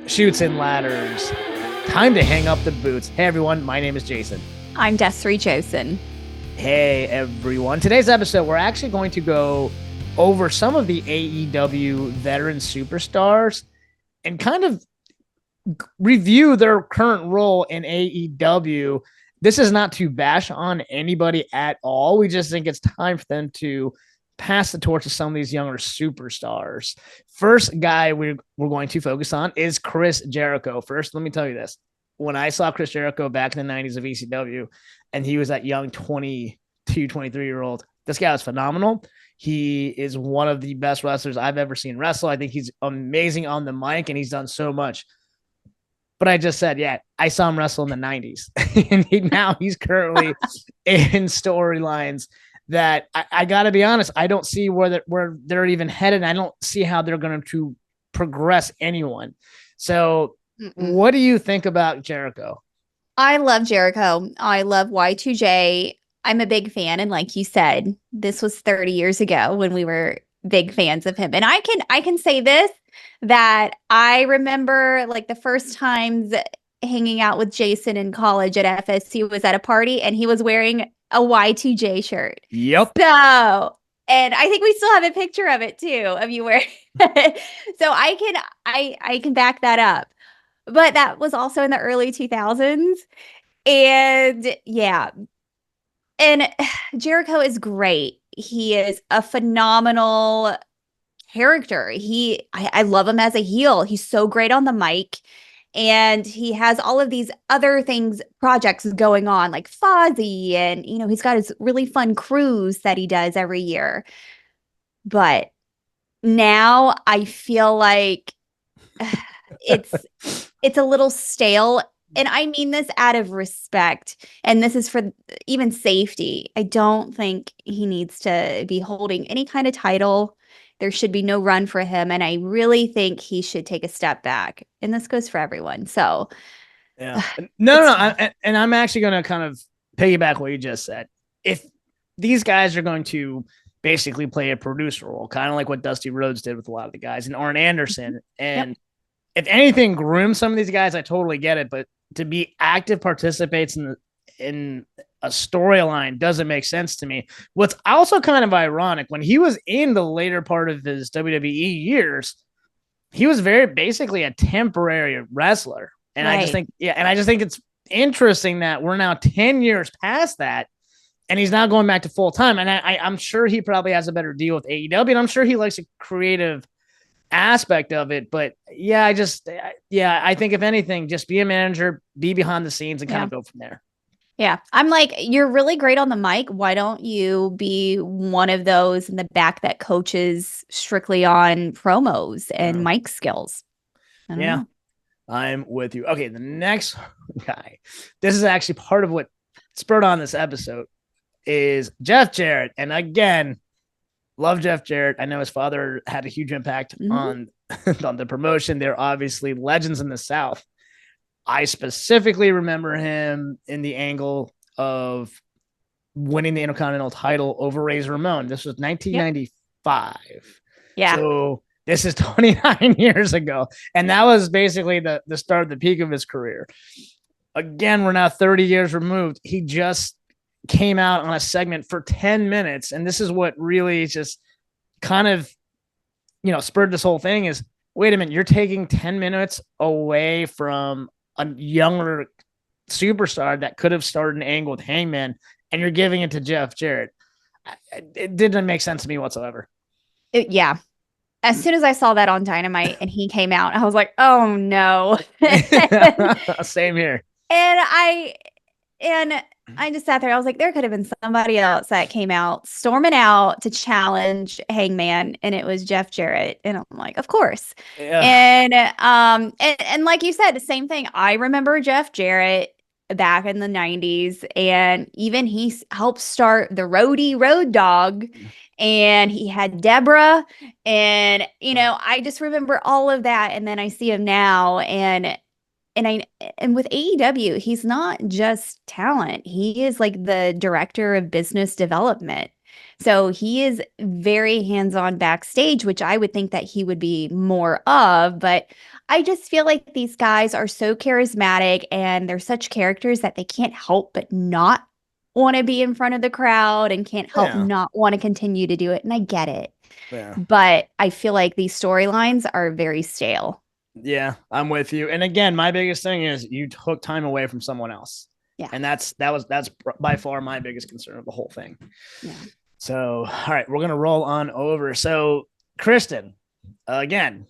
Chutes and ladders. Time to hang up the boots. Hey everyone, my name is Jason. I'm Desiree Josen. Hey everyone. Today's episode, we're actually going to go over some of the AEW veteran superstars and kind of review their current role in AEW. This is not to bash on anybody at all. We just think it's time for them to pass the torch to some of these younger superstars. First guy we're going to focus on is Chris Jericho. First, let me tell you this. When I saw Chris Jericho back in the 90s of ECW, and he was that young 22, 23-year-old, this guy was phenomenal. He is one of the best wrestlers I've ever seen wrestle. I think he's amazing on the mic, and he's done so much. But I just said, yeah, I saw him wrestle in the 90s. And now he's currently in storylines that I got to be honest, I don't see where they're even headed. I don't see how they're going to progress anyone. So what do you think about Jericho? I love Jericho. I love Y2J. I'm a big fan. And like you said, this was 30 years ago when we were big fans of him. And I can say this, that I remember like the first times hanging out with Jason in college at FSU was at a party and he was wearing a Y2J shirt. Yep. So, and I think we still have a picture of it too, of you wearing it. So I can back that up. But that was also in the early 2000s. And yeah. And Jericho is great. He is a phenomenal character. I love him as a heel. He's so great on the mic. And he has all of these other projects going on, like Fozzy, and he's got his really fun cruise that he does every year. But now I feel like it's a little stale. And I mean this out of respect. And this is for even safety. I don't think he needs to be holding any kind of title. There should be no run for him. And I really think he should take a step back. And this goes for everyone. So, yeah. No. I'm actually going to kind of piggyback what you just said. If these guys are going to basically play a producer role, kind of like what Dusty Rhodes did with a lot of the guys and Arn Anderson, and if anything, groom some of these guys, I totally get it. But to be active participants in a storyline doesn't make sense to me. What's also kind of ironic, when he was in the later part of his WWE years, he was very basically a temporary wrestler. And right. I just think it's interesting that we're now 10 years past that and he's now going back to full time. And I'm sure he probably has a better deal with AEW, and I'm sure he likes a creative aspect of it. But yeah, I think if anything, just be a manager, be behind the scenes, and kind of go from there. Yeah. I'm like, you're really great on the mic. Why don't you be one of those in the back that coaches strictly on promos and mic skills? I don't know. I'm with you. Okay. The next guy, this is actually part of what spurred on this episode, is Jeff Jarrett. And again, love Jeff Jarrett. I know his father had a huge impact on the promotion. They're obviously legends in the South. I specifically remember him in the angle of winning the Intercontinental title over Razor Ramon. This was 1995. Yeah. So this is 29 years ago. And that was basically the start, the peak of his career. Again, we're now 30 years removed. He just came out on a segment for 10 minutes. And this is what really just kind of, spurred this whole thing is, wait a minute, you're taking 10 minutes away from a younger superstar that could have started an angle with Hangman, and you're giving it to Jeff Jarrett. It didn't make sense to me whatsoever. Yeah. As soon as I saw that on Dynamite and he came out, I was like, oh no. Same here. And I just sat there. I was like, there could have been somebody else that came out storming out to challenge Hangman, and it was Jeff Jarrett. And I'm like, of course. Yeah. And like you said, the same thing. I remember Jeff Jarrett back in the 90s, and even he helped start the Road Dogg, and he had Deborah, and I just remember all of that. And then I see him now, and with AEW, he's not just talent. He is like the director of business development. So he is very hands-on backstage, which I would think that he would be more of, but I just feel like these guys are so charismatic and they're such characters that they can't help but not want to be in front of the crowd and can't help Yeah. not want to continue to do it. And I get it. Yeah. But I feel like these storylines are very stale. Yeah, I'm with you. And again, my biggest thing is you took time away from someone else. Yeah. And that's by far my biggest concern of the whole thing. Yeah. So, all right, we're gonna roll on over. So, Kristen, again,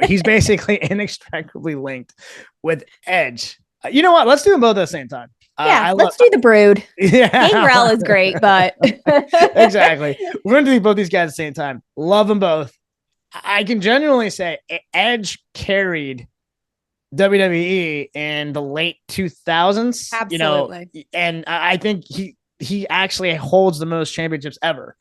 he's basically inextricably linked with Edge. You know what? Let's do them both at the same time. Yeah, let's do the Brood. Yeah, Gangrel is great, but exactly. We're going to do both these guys at the same time. Love them both. I can genuinely say Edge carried WWE in the late 2000s. Absolutely. You know, and I think he actually holds the most championships ever.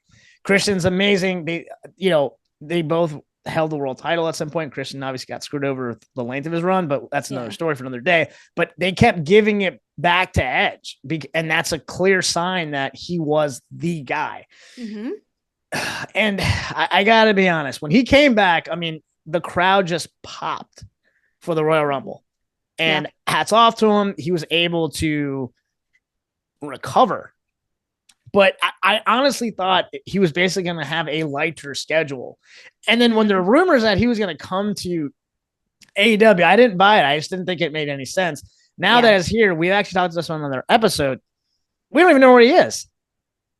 Christian's amazing. They both held the world title at some point. Christian obviously got screwed over with the length of his run, but that's another story for another day. But they kept giving it back to Edge, and that's a clear sign that he was the guy. Mm-hmm. And I got to be honest, when he came back, I mean, the crowd just popped for the Royal Rumble. And hats off to him. He was able to recover. But I honestly thought he was basically going to have a lighter schedule. And then when there were rumors that he was going to come to AEW, I didn't buy it. I just didn't think it made any sense. Now that it's here, we've actually talked to this on another episode. We don't even know where he is.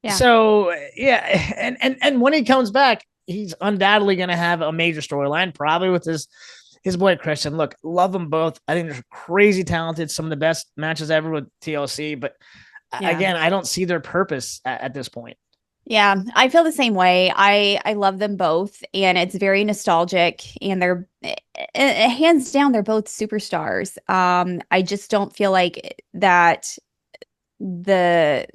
Yeah. So, yeah. And when he comes back, he's undoubtedly going to have a major storyline, probably with his boy Christian. Look, love them both. I think they're crazy talented. Some of the best matches ever with TLC. But again, I don't see their purpose at this point. Yeah, I feel the same way. I love them both, and it's very nostalgic, and they're hands down, they're both superstars. I just don't feel like that the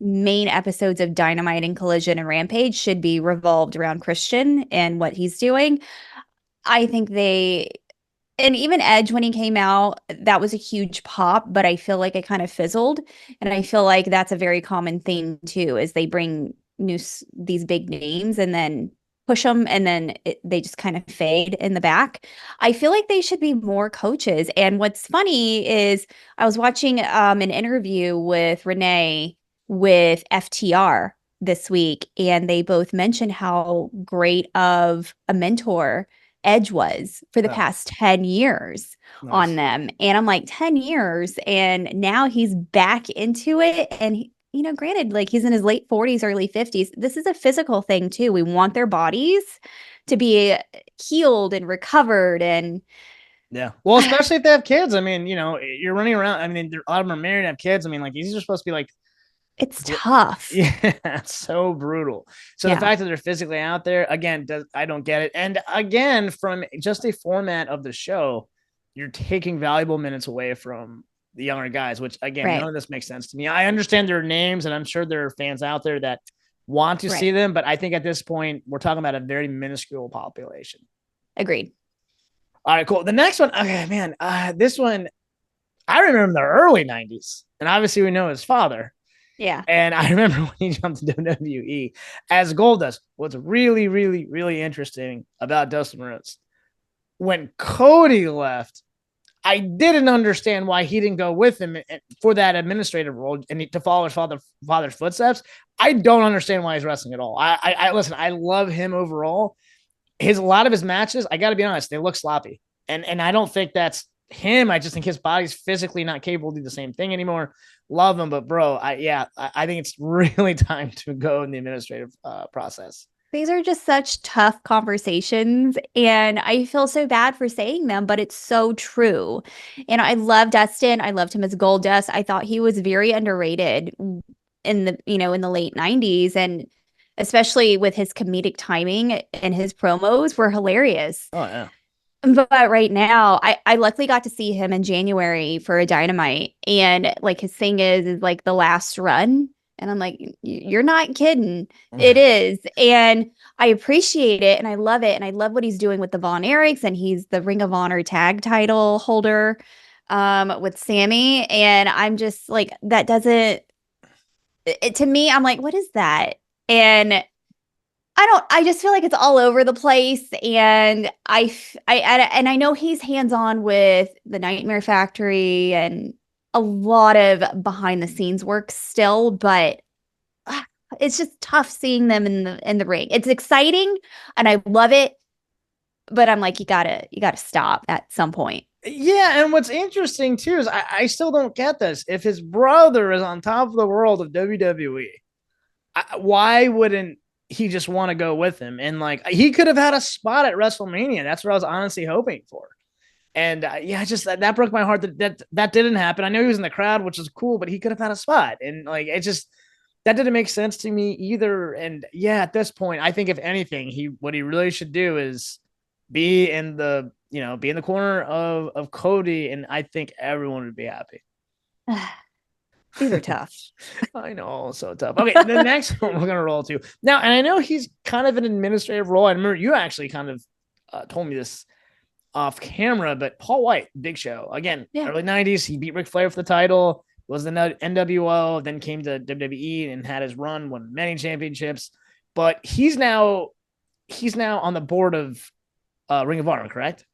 main episodes of Dynamite and Collision and Rampage should be revolved around Christian and what he's doing. I think and even Edge, when he came out, that was a huge pop, but I feel like it kind of fizzled. And I feel like that's a very common thing too, is they bring these big names and then push them, and then they just kind of fade in the back. I feel like they should be more coaches. And what's funny is I was watching an interview with Renee with FTR this week, and they both mentioned how great of a mentor Edge was for the past 10 years on them. And I'm like, 10 years, and now he's back into it. And granted, like, he's in his late 40s, early 50s. This is a physical thing too. We want their bodies to be healed and recovered. And well, especially if they have kids. I mean, you're running around. I mean, a lot of them are married and have kids. I mean, like, these are supposed to be like, it's tough. Yeah, it's so brutal. So the fact that they're physically out there, again, I don't get it. And again, from just a format of the show, you're taking valuable minutes away from the younger guys, which, again, none of this makes sense to me. I understand their names, and I'm sure there are fans out there that want to see them, but I think at this point, we're talking about a very minuscule population. Agreed. All right, cool. The next one, okay, man, this one, I remember in the early 90s, and obviously we know his father. Yeah. And I remember when he jumped to WWE as Goldust. What's really, really, really interesting about Dustin Rhodes, when Cody left, I didn't understand why he didn't go with him for that administrative role and to follow his father's footsteps. I don't understand why he's wrestling at all. I listen, I love him overall. A lot of his matches, I got to be honest, they look sloppy. And I don't think that's him. I just think his body's physically not capable to do the same thing anymore. Love him, but bro, I think it's really time to go in the administrative process. These are just such tough conversations, and I feel so bad for saying them, but it's so true. And I love Dustin. I loved him as Goldust. I thought he was very underrated in the late 90s, and especially with his comedic timing, and his promos were hilarious. Oh yeah. But right now, I luckily got to see him in January for a Dynamite, and like, his thing is like the last run, and I'm like, you're not kidding. It is, and I appreciate it, and I love it, and I love what he's doing with the Von Erichs, and he's the Ring of Honor tag title holder with Sammy, and I'm just like, that doesn't. To me, I'm like, what is that? And I just feel like it's all over the place. And I know he's hands-on with the Nightmare Factory and a lot of behind the scenes work still, but ah, it's just tough seeing them in the ring. It's exciting and I love it, but I'm like, you gotta stop at some point. Yeah, and what's interesting too is I still don't get this. If his brother is on top of the world of WWE, why wouldn't he just want to go with him? And like he could have had a spot at WrestleMania. That's what I was honestly hoping for. And yeah, just that broke my heart that didn't happen. I know he was in the crowd, which is cool, but he could have had a spot. And like it just that didn't make sense to me either. And yeah, at this point, I think if anything, what he really should do is be in the be in the corner of Cody, and I think everyone would be happy. These are tough. I know, so tough. Okay, the next one we're gonna roll to now, and I know he's kind of an administrative role. I remember you actually kind of told me this off camera, but Paul White, Big Show, again, early '90s, he beat Ric Flair for the title. Was the NWO, then came to WWE and had his run, won many championships. But he's now on the board of Ring of Honor, correct?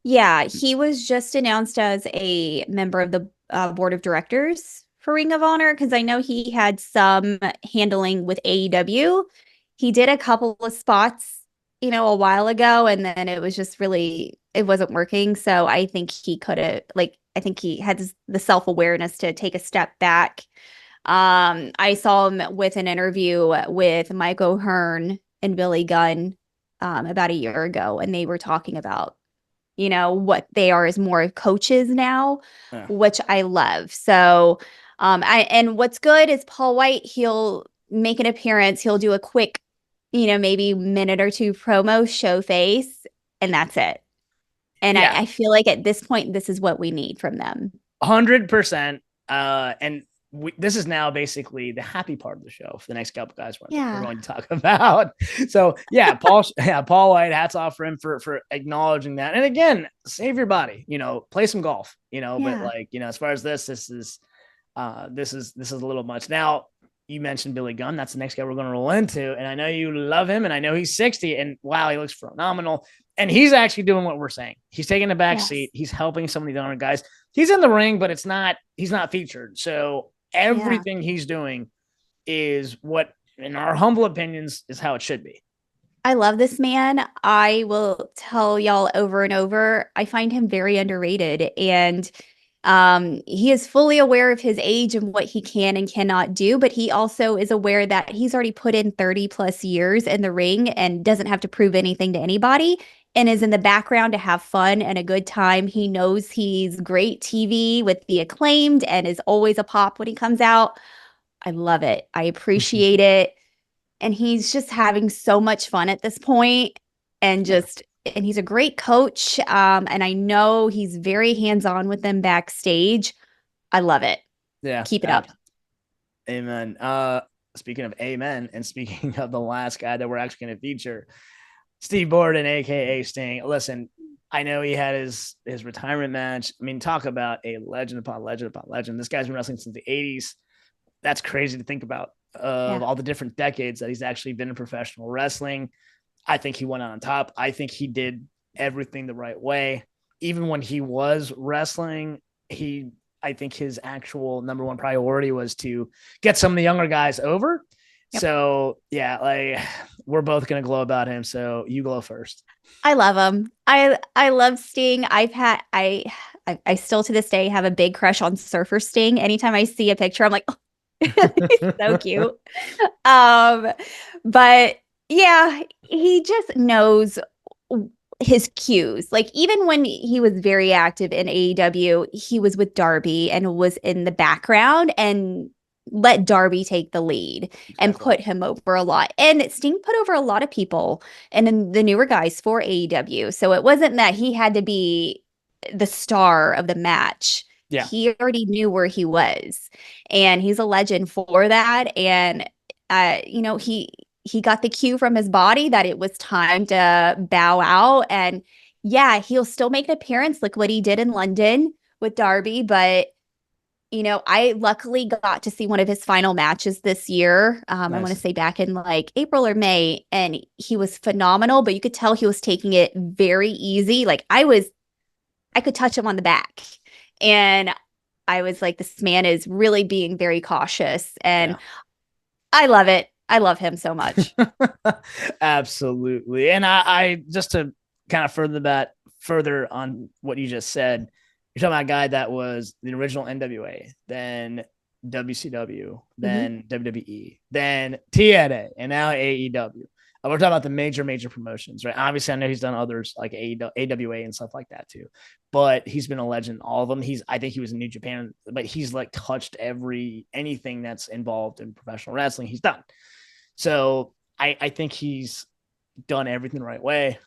Yeah, he was just announced as a member of the board of directors for Ring of Honor because I know he had some handling with AEW. He did a couple of spots, a while ago, and then it was just really, it wasn't working. So I think he could have, I think he had the self-awareness to take a step back. I saw him with an interview with Mike O'Hearn and Billy Gunn about a year ago, and they were talking about what they are as more coaches now, which I love. So, and what's good is Paul White, he'll make an appearance. He'll do a quick, maybe minute or two promo, show face, and that's it. And I feel like at this point, this is what we need from them. 100%. And this is now basically the happy part of the show for the next couple guys we're going to talk about. So yeah, Paul White, hats off for him for acknowledging that. And again, save your body, play some golf, but like, as far as this is a little much. Now you mentioned Billy Gunn. That's the next guy we're going to roll into. And I know you love him and I know he's 60 and wow, he looks phenomenal. And he's actually doing what we're saying. He's taking the back seat. He's helping some of the other guys. He's in the ring, but he's not featured. So everything he's doing is what, in our humble opinions, is how it should be. I love this man. I will tell y'all over and over, I find him very underrated. And he is fully aware of his age and what he can and cannot do, but he also is aware that he's already put in 30 plus years in the ring and doesn't have to prove anything to anybody and is in the background to have fun and a good time. He knows he's great TV with the Acclaimed and is always a pop when he comes out. I love it. I appreciate it. And he's just having so much fun at this point and and he's a great coach. And I know he's very hands-on with them backstage. I love it. Yeah. Keep it up. Amen. Speaking of amen, and speaking of the last guy that we're actually going to feature, Steve Borden, aka Sting. Listen, I know he had his retirement match. I mean, talk about a legend upon legend upon legend. This guy's been wrestling since the 80s. That's crazy to think about. All the different decades that he's actually been in professional wrestling. I think he went out on top. I think he did everything the right way. Even when he was wrestling, I think his actual number one priority was to get some of the younger guys over. Yep. So yeah, like we're both going to glow about him. So you glow first. I love him. I love Sting. I still to this day have a big crush on Surfer Sting. Anytime I see a picture, I'm like, oh, he's so cute. But yeah, he just knows his cues. Like even when he was very active in AEW, he was with Darby and was in the background and let Darby take the lead and put him over a lot. And Sting put over a lot of people and then the newer guys for AEW. So it wasn't that he had to be the star of the match. Yeah. He already knew where he was. And he's a legend for that. And he got the cue from his body that it was time to bow out. And yeah, he'll still make an appearance like what he did in London with Darby, but I luckily got to see one of his final matches this year. I want to say back in like April or May, and he was phenomenal, but you could tell he was taking it very easy. Like I could touch him on the back, and I was like, this man is really being very cautious, and I love it. I love him so much. Absolutely. And I just to kind of further on what you just said, you're talking about a guy that was the original NWA, then WCW, then WWE, then TNA, and now AEW. We're talking about the major promotions, right? Obviously, I know he's done others like AWA and stuff like that too, but he's been a legend in all of them. I think he was in New Japan, but he's like touched anything that's involved in professional wrestling. He's done. So I think he's done everything the right way.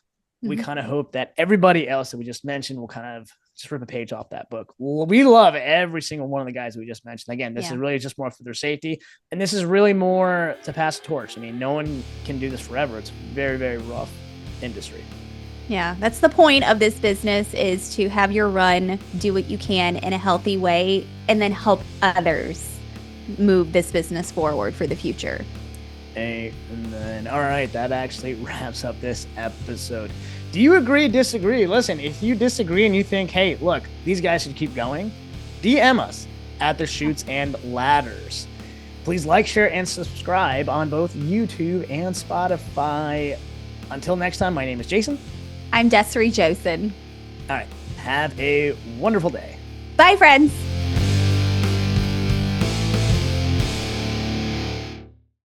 We kind of hope that everybody else that we just mentioned will kind of just rip a page off that book. We love every single one of the guys we just mentioned. Again, this is really just more for their safety. And this is really more to pass the torch. I mean, no one can do this forever. It's a very, very rough industry. Yeah, that's the point of this business, is to have your run, do what you can in a healthy way, and then help others move this business forward for the future. And then, all right, that actually wraps up this episode. Do you agree, disagree? Listen, if you disagree and you think, hey, look, these guys should keep going, DM us at the Chutes and Ladders. Please like, share, and subscribe on both YouTube and Spotify. Until next time, my name is Jason. I'm Desiree Josen. All right, have a wonderful day. Bye, friends.